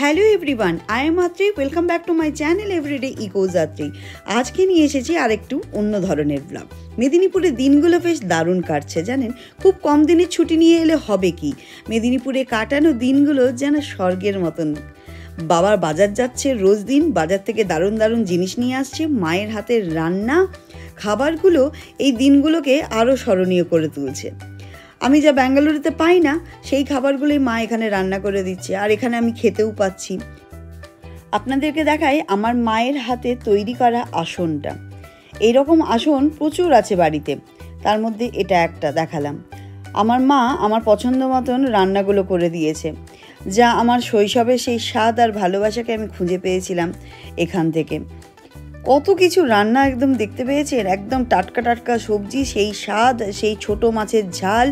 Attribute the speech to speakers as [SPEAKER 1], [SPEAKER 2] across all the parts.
[SPEAKER 1] Hello everyone, I am Atri. Welcome back to my channel everyday echoes Atri. আজকে নিয়ে এসেছি আরেকটু অন্য ধরনের ব্লগ। মেদিনীপুরের দিনগুলো বেশ দারুণ কাটছে জানেন। খুব কম দিনের ছুটি নিয়ে এলে হবে কি, মেদিনীপুরে কাটানো দিনগুলো যেন স্বর্গের মতন। বাবার বাজার যাচ্ছে রোজ দিন, বাজার থেকে দারুণ দারুণ জিনিস নিয়ে আসছে। মায়ের হাতের রান্না খাবারগুলো এই দিনগুলোকে আরও স্মরণীয় করে তুলছে। আমি যা ব্যাঙ্গালুরুতে পাই না সেই খাবারগুলোই মা এখানে রান্না করে দিচ্ছে, আর এখানে আমি খেতেও পাচ্ছি। আপনাদেরকে দেখাই আমার মায়ের হাতে তৈরি করা আসনটা। এইরকম আসন প্রচুর আছে বাড়িতে, তার মধ্যে এটা একটা দেখালাম। আমার মা আমার পছন্দ মতন রান্নাগুলো করে দিয়েছে, যা আমার শৈশবে সেই স্বাদ আর ভালোবাসাকে আমি খুঁজে পেয়েছিলাম এখান থেকে। কত কিছু রান্না একদম দেখতে পেয়েছেন, একদম টাটকা টাটকা সবজি, সেই স্বাদ, সেই ছোট মাছের ঝাল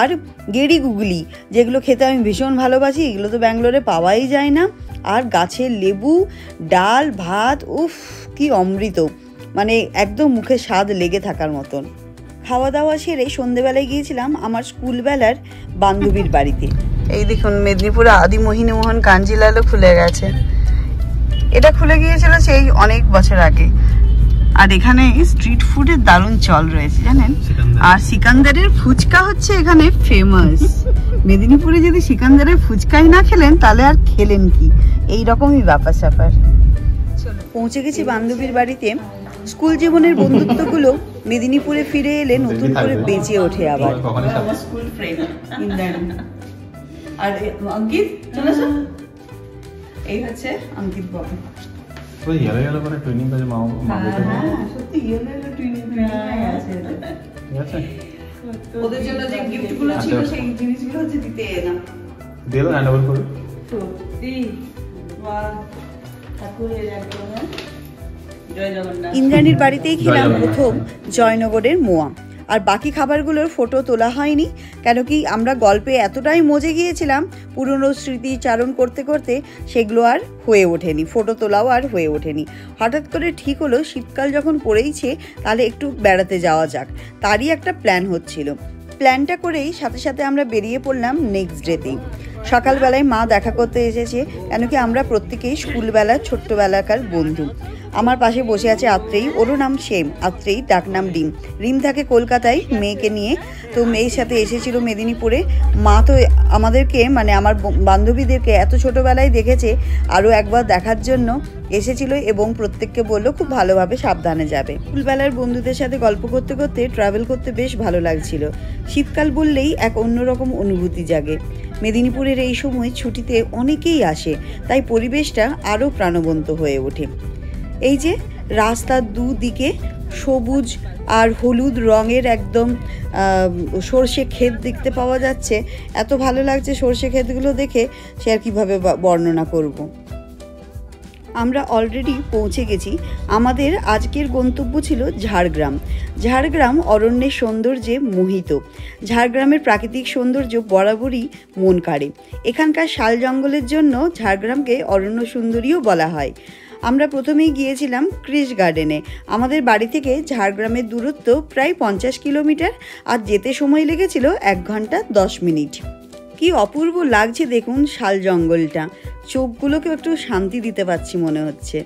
[SPEAKER 1] আর গেড়ি গুগলি, যেগুলো খেতে আমি ভীষণ ভালোবাসি। এগুলো তো ব্যাঙ্গালোরে পাওয়াই যায় না। আর গাছের লেবু, ডাল, ভাত, উফ কি অমৃত, মানে একদম মুখে স্বাদ লেগে থাকার মতন। খাওয়া দাওয়া সেরে সন্ধেবেলায় গিয়েছিলাম আমার স্কুলবেলার বান্ধবীর বাড়িতে। এই দেখুন, মেদিনীপুরে আদি মোহিনীমোহন কাঞ্জিলালও খুলে গেছে। এটা খুলে গিয়েছিল সেই অনেক বছর আগে। আর এখানে স্ট্রিট ফুডের দারুণ চল রয়েছে জানেন। আর সিকান্দারের ফুচকা হচ্ছে এখানে ফেমাস। মেদিনীপুরে যদি সিকান্দারের ফুচকাই না খেলেন তাহলে আর খেলেন কি, এই রকমই ব্যাপার স্যাপার। পৌঁছে গেছি বান্ধবীর বাড়িতে। স্কুল জীবনের বন্ধুত্বগুলো মেদিনীপুরে ফিরে এলে নতুন করে বেঁচে ওঠে আবার। স্কুল ফ্রেন্ড আর অঙ্কিত চলে আসো। এই হচ্ছে অঙ্কিত বাবু।
[SPEAKER 2] ওই ইয়েলো ইয়েলো করে টুইনিং করে মা বলতে।
[SPEAKER 1] হ্যাঁ সত্যি ইয়েলো ইয়েলো টুইনিং আছে। ঠিক আছে, ওদের জন্য যে গিফটগুলো ছিল সেই জিনিসগুলো হচ্ছে দিতে এলাম।
[SPEAKER 2] দেবো হ্যান্ড ওভার করে।
[SPEAKER 1] সত্যি বাহ, ঠাকুরের একদম। জয় জগন্নাথ। ইন্দ্রাণীর বাড়িতেই খেলাম প্রথম জয়নগরের মোয়া। আর বাকি খাবারগুলোর ফটো তোলা হয়নি, কেন কি আমরা গল্পে এতটাই মজে গিয়েছিলাম পুরনো স্মৃতি চারণ করতে করতে, সেগুলো আর হয়ে ওঠেনি, ফটো তোলাও আর হয়ে ওঠেনি। হঠাৎ করে ঠিক হলো শীতকাল যখন পড়েইছে তাহলে একটু বেড়াতে যাওয়া যাক, তারই একটা প্ল্যান হচ্ছিল। প্ল্যানটা করেই সাথে সাথে আমরা বেরিয়ে পড়লাম নেক্সট ডেতেই। সকালবেলায় মা দেখা করতে এসেছে, কেন কি আমরা প্রত্যেকেই স্কুলবেলার ছোট্টবেলাকার বন্ধু। আমার পাশে বসে আছে আত্রেই, ওরও নাম সেম আত্রেই, ডাক নাম রিম। রিম থাকে কলকাতায় মেয়েকে নিয়ে, তো মেয়ের সাথে এসেছিল মেদিনীপুরে। মা তো আমাদেরকে মানে আমার বান্ধবীদেরকে এত ছোটোবেলায় দেখেছে, আরও একবার দেখার জন্য এসেছিল এবং প্রত্যেককে বললো খুব ভালোভাবে সাবধানে যাবে। স্কুলবেলার বন্ধুদের সাথে গল্প করতে করতে ট্রাভেল করতে বেশ ভালো লাগছিল। শীতকাল বললেই এক অন্যরকম অনুভূতি জাগে। মেদিনীপুরের এই সময় ছুটিতে অনেকেই আসে, তাই পরিবেশটা আরও প্রাণবন্ত হয়ে ওঠে। এই যে রাস্তার দুদিকে সবুজ আর হলুদ রঙের একদম সর্ষে ক্ষেত দেখতে পাওয়া যাচ্ছে, এত ভালো লাগছে সর্ষে ক্ষেতগুলো দেখে, সে আর কীভাবে বর্ণনা করব। আমরা অলরেডি পৌঁছে গেছি। আমাদের আজকের গন্তব্য ছিল ঝাড়গ্রাম। ঝাড়গ্রাম অরণ্যের সৌন্দর্যে মোহিত। ঝাড়গ্রামের প্রাকৃতিক সৌন্দর্য বরাবরই মন কাড়ে। এখানকার শাল জঙ্গলের জন্য ঝাড়গ্রামকে অরণ্য সুন্দরীও বলা হয়। আমরা প্রথমেই গিয়েছিলাম ক্রিস গার্ডেনে। আমাদের বাড়ি থেকে ঝাড়গ্রামের দূরত্ব প্রায় 50 কিলোমিটার, আর যেতে সময় লেগেছিল 1 ঘন্টা 10 মিনিট। কি অপূর্ব লাগছে দেখুন শাল জঙ্গলটা, চোখগুলোকেও একটু শান্তি দিতে পারছি মনে হচ্ছে।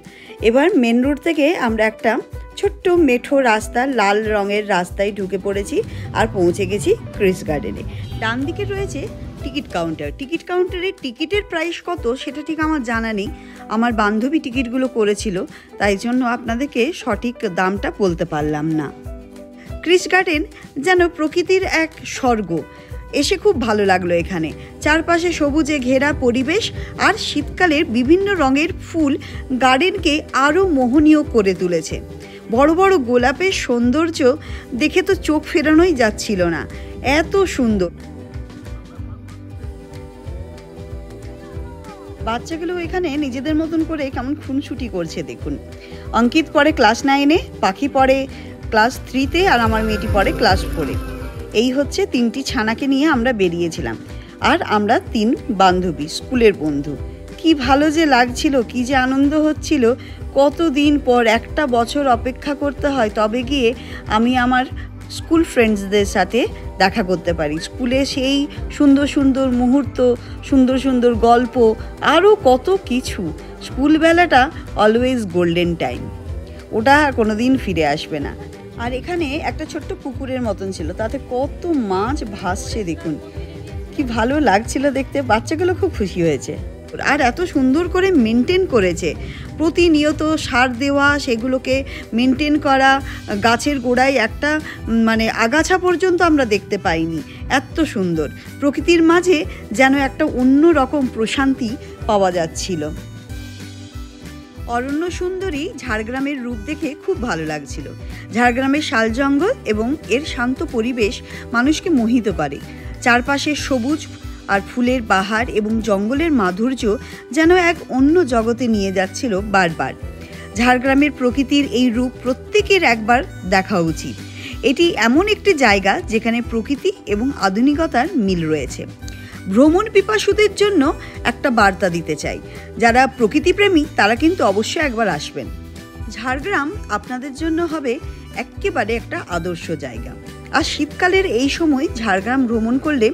[SPEAKER 1] এবার মেন রোড থেকে আমরা একটা ছোট্ট মেঠো রাস্তা, লাল রঙের রাস্তায় ঢুকে পড়েছি আর পৌঁছে গেছি ক্রিস গার্ডেনে। ডান দিকে রয়েছে টিকিট কাউন্টার। টিকিট কাউন্টারে টিকিটের প্রাইস কত সেটা ঠিক আমার জানা নেই, আমার বান্ধবী টিকিটগুলো করেছিল, তাই জন্য আপনাদেরকে সঠিক দামটা বলতে পারলাম না। ক্রিস গার্ডেন যেন প্রকৃতির এক স্বর্গ, এসে খুব ভালো লাগলো এখানে। চারপাশে সবুজে ঘেরা পরিবেশ আর শীতকালের বিভিন্ন রঙের ফুল গার্ডেনকে আরও মোহনীয় করে তুলেছে। বড় বড় গোলাপের সৌন্দর্য দেখে তো চোখ ফেরানোই যাচ্ছিল না, এত সুন্দর। বাচ্চাগুলো এখানে নিজেদের মতন করে কেমন খুনসুটি করছে দেখুন। অঙ্কিত পড়ে ক্লাস 9-এ, পাখি পড়ে ক্লাস 3-তে, আর আমার মেয়েটি পড়ে ক্লাস 4-এ। এই হচ্ছে 3টি ছানাকে নিয়ে আমরা বেরিয়েছিলাম, আর আমরা 3 বান্ধবী, স্কুলের বন্ধু। কি ভালো যে লাগছিল, কি যে আনন্দ হচ্ছিল। কতদিন পর, 1 বছর অপেক্ষা করতে হয় তবে গিয়ে আমি আমার স্কুল ফ্রেন্ডসদের সাথে দেখা করতে পারি। স্কুলে সেই সুন্দর সুন্দর মুহূর্ত, সুন্দর সুন্দর গল্প, আরও কত কিছু। স্কুলবেলাটা অলওয়েজ গোল্ডেন টাইম, ওটা কোনো দিন ফিরে আসবে না। আর এখানে একটা ছোট্ট পুকুরের মতন ছিল, তাতে কত মাছ ভাসছে দেখুন, কি ভালো লাগছিল দেখতে। বাচ্চাগুলো খুব খুশি হয়েছে। আর এত সুন্দর করে মেনটেন করেছে, প্রতিনিয়ত সার দেওয়া, সেগুলোকে মেনটেন করা, গাছের গোড়ায় একটা মানে আগাছা পর্যন্ত আমরা দেখতে পাইনি। এত সুন্দর প্রকৃতির মাঝে যেন একটা অন্য রকম প্রশান্তি পাওয়া যাচ্ছিল। অরণ্য সুন্দরী ঝাড়গ্রামের রূপ দেখে খুব ভালো লাগছিল। ঝাড়গ্রামের শাল জঙ্গল এবং এর শান্ত পরিবেশ মানুষকে মোহিত করে। চারপাশে সবুজ আর ফুলের বাহার এবং জঙ্গলের মাধুর্য যেন এক অন্য জগতে নিয়ে যাচ্ছিল বারবার। ঝাড়গ্রামের প্রকৃতির এই রূপ প্রত্যেকের একবার দেখা উচিত। এটি এমন একটি জায়গা যেখানে প্রকৃতি এবং আধুনিকতার মিল রয়েছে। ভ্রমণ পিপাসুদের জন্য একটা বার্তা দিতে চাই, যারা প্রকৃতিপ্রেমী তারা কিন্তু অবশ্যই একবার আসবেন। ঝাড়গ্রাম আপনাদের জন্য হবে একেবারে একটা আদর্শ জায়গা। আর শীতকালের এই সময় ঝাড়গ্রাম ভ্রমণ করলে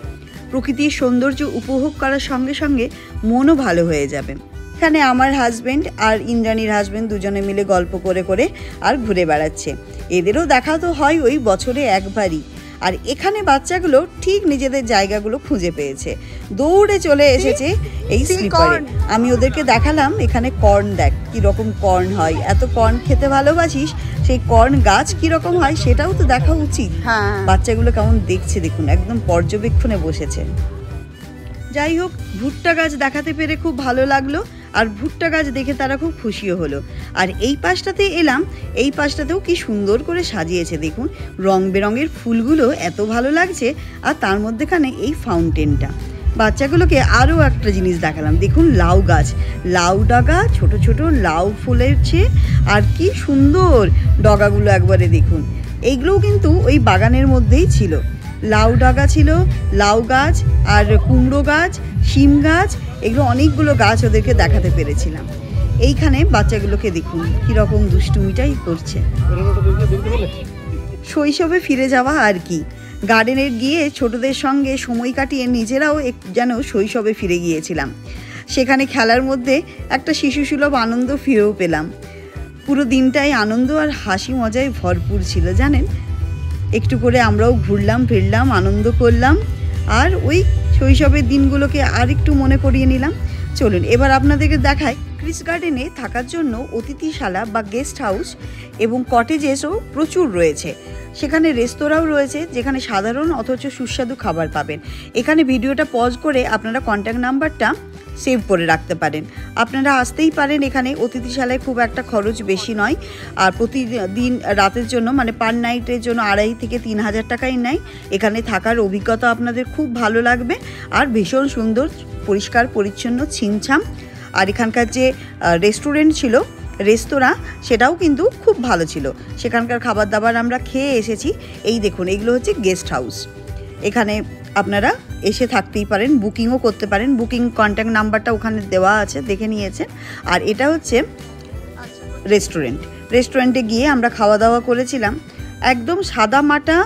[SPEAKER 1] প্রকৃতির সৌন্দর্য উপভোগ করার সঙ্গে সঙ্গে মনও ভালো হয়ে যাবে। এখানে আমার হাজব্যান্ড আর ইন্দ্রাণীর হাজব্যান্ড দুজনে মিলে গল্প করে করে আর ঘুরে বেড়াচ্ছে। এদেরও দেখা তো হয় ওই বছরে একবারই। আর এখানে বাচ্চাগুলো ঠিক নিজেদের জায়গাগুলো খুঁজে পেয়েছে, দৌড়ে চলে এসেছে এই স্লিপারে। আমি ওদেরকে দেখালাম এখানে কর্ন, দেখ কীরকম কর্ন হয়, এত কর্ন খেতে ভালোবাসিস, সেই কর্ন গাছ কীরকম হয় সেটাও তো দেখা উচিত। বাচ্চাগুলো কেমন দেখছে দেখুন, একদম পর্যবেক্ষণে বসেছে। যাই হোক, ভুট্টা গাছ দেখাতে পেরে খুব ভালো লাগলো, আর ভুট্টা গাছ দেখে তারা খুব খুশিও হলো। আর এই পাশটাতে এলাম, এই পাশটাতেও কি সুন্দর করে সাজিয়েছে দেখুন, রং বেরঙের ফুলগুলো এত ভালো লাগছে। আর তার মধ্যেখানে এই ফাউন্টেনটা। বাচ্চাগুলোকে আরও একটা জিনিস দেখালাম, দেখুন লাউ গাছ, লাউ ডগা, ছোট ছোট লাউ ফুলেছে, আর কি সুন্দর ডগাগুলো একবারে দেখুন। এইগুলোও কিন্তু ওই বাগানের মধ্যেই ছিল। লাউ ডগা ছিল, লাউ গাছ, আর কুমড়ো গাছ, শিম গাছ, এগুলো অনেকগুলো গাছ ওদেরকে দেখাতে পেরেছিলাম। এইখানে বাচ্চাগুলোকে দেখুন কীরকম দুষ্টুমিটাই করছে, শৈশবে ফিরে যাওয়া আর কি। গার্ডেনে গিয়ে ছোটদের সঙ্গে সময় কাটিয়ে নিজেরাও যেন শৈশবে ফিরে গিয়েছিলাম। সেখানে খেলার মধ্যে একটা শিশুসুলভ আনন্দ ফিরেও পেলাম। পুরো দিনটাই আনন্দ আর হাসি মজায় ভরপুর ছিল জানেন। একটু করে আমরাও ঘুরলাম ফিরলাম, আনন্দ করলাম, আর ওই শৈশবের দিনগুলোকে আর একটু মনে করিয়ে নিলাম। চলুন এবার আপনাদেরকে দেখাই ক্রিস গার্ডেনে থাকার জন্য অতিথিশালা বা গেস্ট হাউস এবং কটেজেসও প্রচুর রয়েছে। সেখানে রেস্তোরাঁও রয়েছে যেখানে সাধারণ অথচ সুস্বাদু খাবার পাবেন। এখানে ভিডিওটা পজ করে আপনারা কন্ট্যাক্ট নাম্বারটা সেভ করে রাখতে পারেন। আপনারা আসতেই পারেন এখানে। অতিথিশালায় খুব একটা খরচ বেশি নয়, আর প্রতিদিন রাতের জন্য মানে পার নাইটের জন্য 2,500 থেকে 3,000 টাকাই নেয়। এখানে থাকার অভিজ্ঞতা আপনাদের খুব ভালো লাগবে, আর ভীষণ সুন্দর, পরিষ্কার পরিচ্ছন্ন, ছিমছাম। আর এখানকার যে রেস্টুরেন্ট ছিল, রেস্তোরাঁ, সেটাও কিন্তু খুব ভালো ছিল। সেখানকার খাবার দাবার আমরা খেয়ে এসেছি। এই দেখুন, এগুলো হচ্ছে গেস্ট হাউস। এখানে আপনারা এসে থাকতেই পারেন, বুকিংও করতে পারেন। বুকিং কন্ট্যাক্ট নাম্বারটা ওখানে দেওয়া আছে, দেখে নিয়েছেন। আর এটা হচ্ছে রেস্টুরেন্ট। রেস্টুরেন্টে গিয়ে আমরা খাওয়া দাওয়া করেছিলাম। একদম সাদা মাটা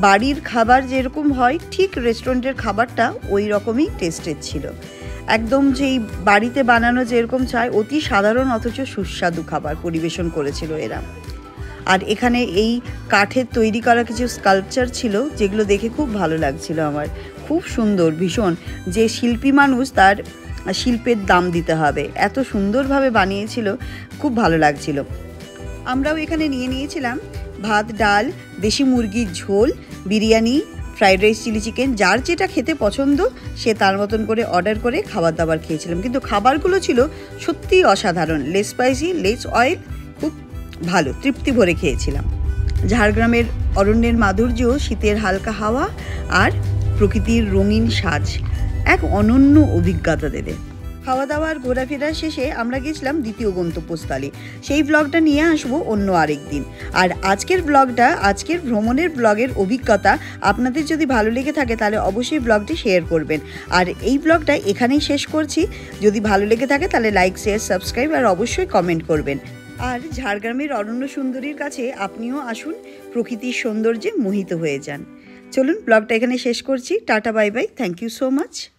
[SPEAKER 1] বাড়ির খাবার যেরকম হয়, ঠিক রেস্টুরেন্টের খাবারটা ওই রকমই টেস্টের ছিল। একদম যেই বাড়িতে বানানো যেরকম চায়, অতি সাধারণ অথচ সুস্বাদু খাবার পরিবেশন করেছিল এরা। আর এখানে এই কাঠের তৈরি করা কিছু স্কাল্পচার ছিল, যেগুলো দেখে খুব ভালো লাগছিল আমার। খুব সুন্দর, ভীষণ। যে শিল্পী মানুষ, তার শিল্পের দাম দিতে হবে, এত সুন্দরভাবে বানিয়েছিল, খুব ভালো লাগছিল। আমরাও এখানে নিয়ে নিয়েছিলাম ভাত, ডাল, দেশি মুরগির ঝোল, biryani, fried rice, chilli chicken. যার যেটা খেতে পছন্দ সে তার মতন করে অর্ডার করে খাবার দাবার খেয়েছিলাম। কিন্তু খাবারগুলো ছিল সত্যিই অসাধারণ, লেস স্পাইসি, লেস অয়েল, খুব ভালো, তৃপ্তি ভরে খেয়েছিলাম। ঝাড়গ্রামের অরণ্যের মাধুর্য, শীতের হালকা হাওয়া আর প্রকৃতির রঙিন সাজ এক অনন্য অভিজ্ঞতা দেবে। খাওয়া দাওয়া আর ঘোরাফেরার শেষে আমরা গেছিলাম দ্বিতীয় গন্তব্যস্থলে। সেই ব্লগটা নিয়ে আসবো অন্য আরেক দিন। আর আজকের ব্লগটা, আজকের ভ্রমণের ব্লগের অভিজ্ঞতা আপনাদের যদি ভালো লেগে থাকে তাহলে অবশ্যই ব্লগটি শেয়ার করবেন। আর এই ব্লগটা এখানেই শেষ করছি। যদি ভালো লেগে থাকে তাহলে লাইক, শেয়ার, সাবস্ক্রাইব আর অবশ্যই কমেন্ট করবেন। আর ঝাড়গ্রামের অরণ্য সুন্দরীর কাছে আপনিও আসুন, প্রকৃতির সৌন্দর্যে মোহিত হয়ে যান। চলুন ব্লগটা এখানে শেষ করছি। টাটা bye bye, thank you so much.